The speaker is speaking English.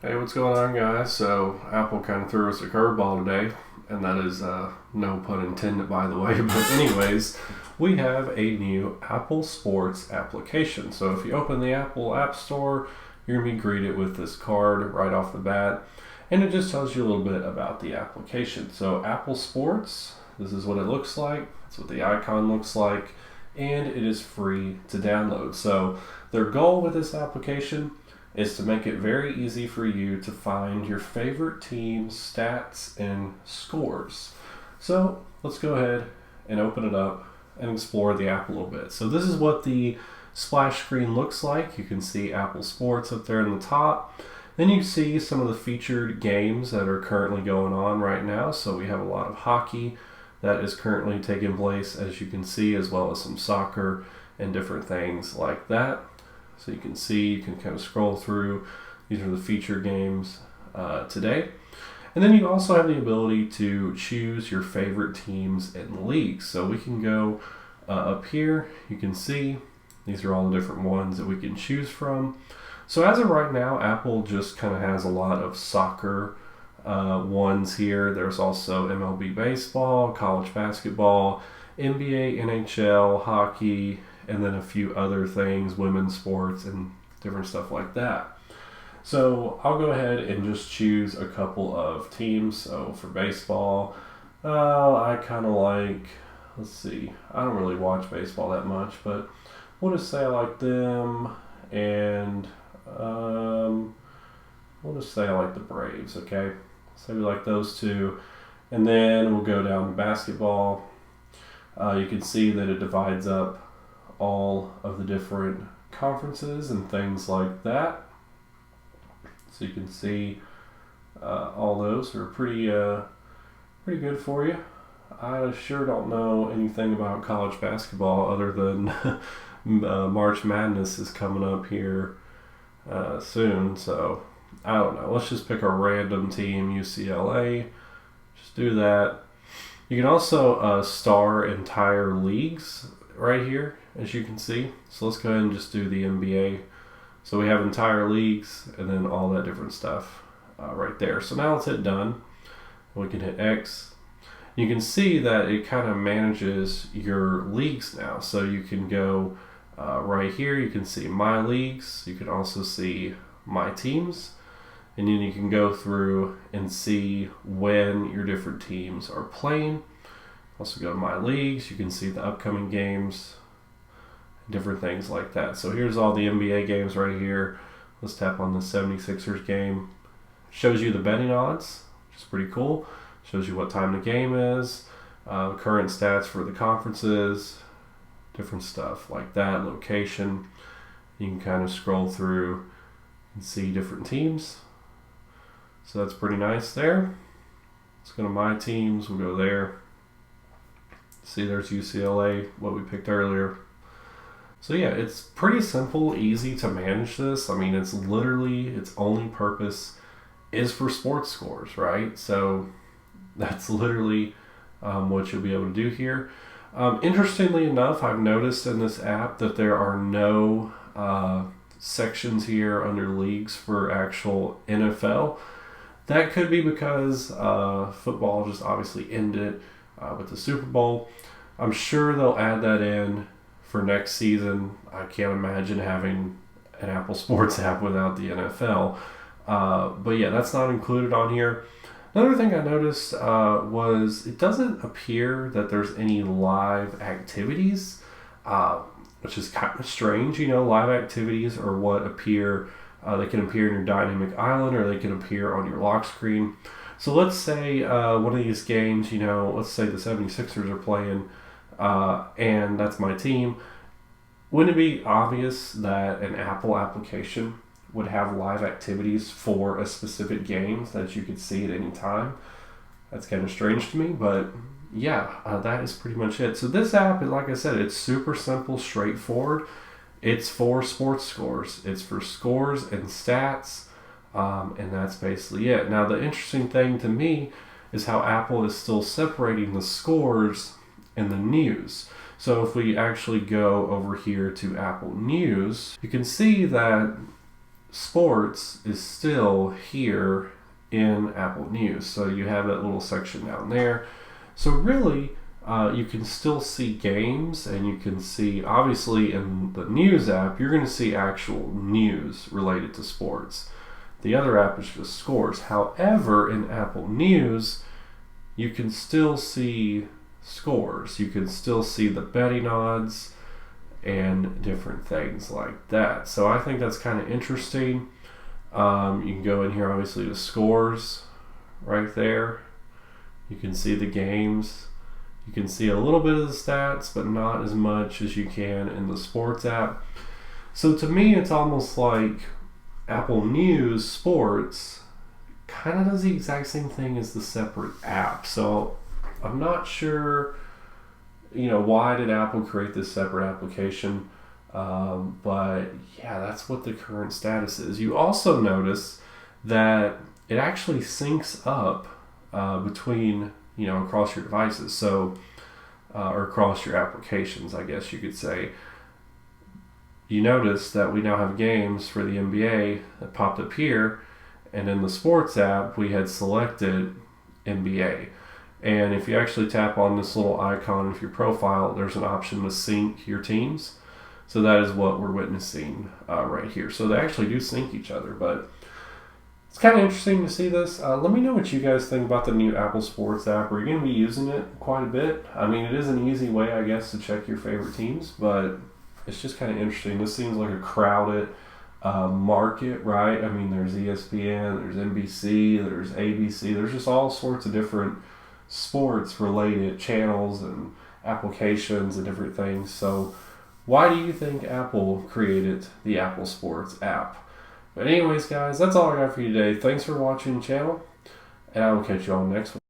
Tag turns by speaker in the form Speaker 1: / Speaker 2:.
Speaker 1: Hey, what's going on, guys? So, Apple kind of threw us a curveball today, and that is no pun intended, by the way. But, anyways, we have a new Apple Sports application. So, if you open the Apple App Store, you're going to be greeted with this card right off the bat, and it just tells you a little bit about the application. So, Apple Sports, this is what it looks like, that's what the icon looks like, and it is free to download. So, their goal with this application is to make it very easy for you to find your favorite team's stats and scores. So let's go ahead and open it up and explore the app a little bit. So this is what the splash screen looks like. You can see Apple Sports up there in the top. Then you see some of the featured games that are currently going on right now. So we have a lot of hockey that is currently taking place, as you can see, as well as some soccer and different things like that. So you can see, you can kind of scroll through. These are the featured games today. And then you also have the ability to choose your favorite teams and leagues. So we can go up here. You can see these are all the different ones that we can choose from. So as of right now, Apple just kind of has a lot of soccer ones here. There's also MLB baseball, college basketball, NBA, NHL, hockey, and then a few other things, women's sports and different stuff like that. So I'll go ahead and just choose a couple of teams. So for baseball, I kind of like, let's see, I don't really watch baseball that much, but we'll just say I like them, and we'll just say I like the Braves, okay? So we like those two. And then we'll go down to basketball. You can see that it divides up all of the different conferences and things like that. So you can see all those are pretty good for you. I sure don't know anything about college basketball other than March Madness is coming up here soon. So I don't know. Let's just pick a random team, UCLA. Just do that. You can also star entire leagues right here, as you can see. So let's go ahead and just do the NBA. So we have entire leagues and then all that different stuff right there. So now let's hit done. We can hit X. You can see that it kind of manages your leagues now. So you can go right here. You can see my leagues. You can also see my teams. And then you can go through and see when your different teams are playing. Also go to my leagues. You can see the upcoming games, different things like that. So here's all the NBA games right here. Let's tap on the 76ers game. Shows you the betting odds, which is pretty cool. Shows you what time the game is, current stats for the conferences, different stuff like that, location. You can kind of scroll through and see different teams. So that's pretty nice there. Let's go to my teams. We'll go there. See, there's UCLA, what we picked earlier. So yeah, it's pretty simple, easy to manage this. I mean, it's literally, its only purpose is for sports scores, right? So that's literally what you'll be able to do here. Interestingly enough, I've noticed in this app that there are no sections here under leagues for actual NFL. That could be because football just obviously ended with the Super Bowl. I'm sure they'll add that in for next season. I can't imagine having an Apple Sports app without the NFL. But yeah, that's not included on here. Another thing I noticed was it doesn't appear that there's any live activities, which is kind of strange. You know, live activities are what appear. They can appear in your dynamic island, or they can appear on your lock screen. So let's say one of these games, you know, let's say the 76ers are playing, and that's my team. Wouldn't it be obvious that an Apple application would have live activities for a specific game that you could see at any time? That's kind of strange to me, but yeah, that is pretty much it. So this app, like I said, it's super simple, straightforward. It's for sports scores. It's for scores and stats, and that's basically it. Now, the interesting thing to me is how Apple is still separating the scores and the news. So if we actually go over here to Apple News, you can see that sports is still here in Apple News. So you have that little section down there. So really, you can still see games, and you can see, obviously in the news app, you're going to see actual news related to sports. The other app is just scores. However, in Apple News, you can still see scores. You can still see the betting odds and different things like that. So I think that's kind of interesting. You can go in here, obviously, to scores right there. You can see the games. You can see a little bit of the stats, but not as much as you can in the sports app. So to me, it's almost like Apple News Sports kind of does the exact same thing as the separate app. So I'm not sure, why did Apple create this separate application? But yeah, that's what the current status is. You also notice that it actually syncs up between, across your devices. So, or across your applications, I guess you could say. You notice that we now have games for the NBA that popped up here, and in the sports app we had selected NBA. And if you actually tap on this little icon of your profile, there's an option to sync your teams. So that is what we're witnessing right here. So they actually do sync each other, but it's kind of interesting to see this. Let me know what you guys think about the new Apple Sports app. Are you going to be using it quite a bit? I mean, it is an easy way, I guess, to check your favorite teams, but it's just kind of interesting. This seems like a crowded market, right? I mean, there's ESPN, there's NBC, there's ABC, there's just all sorts of different sports-related channels and applications and different things. So why do you think Apple created the Apple Sports app? But anyways, guys, that's all I got for you today. Thanks for watching the channel, and I will catch you on the next one.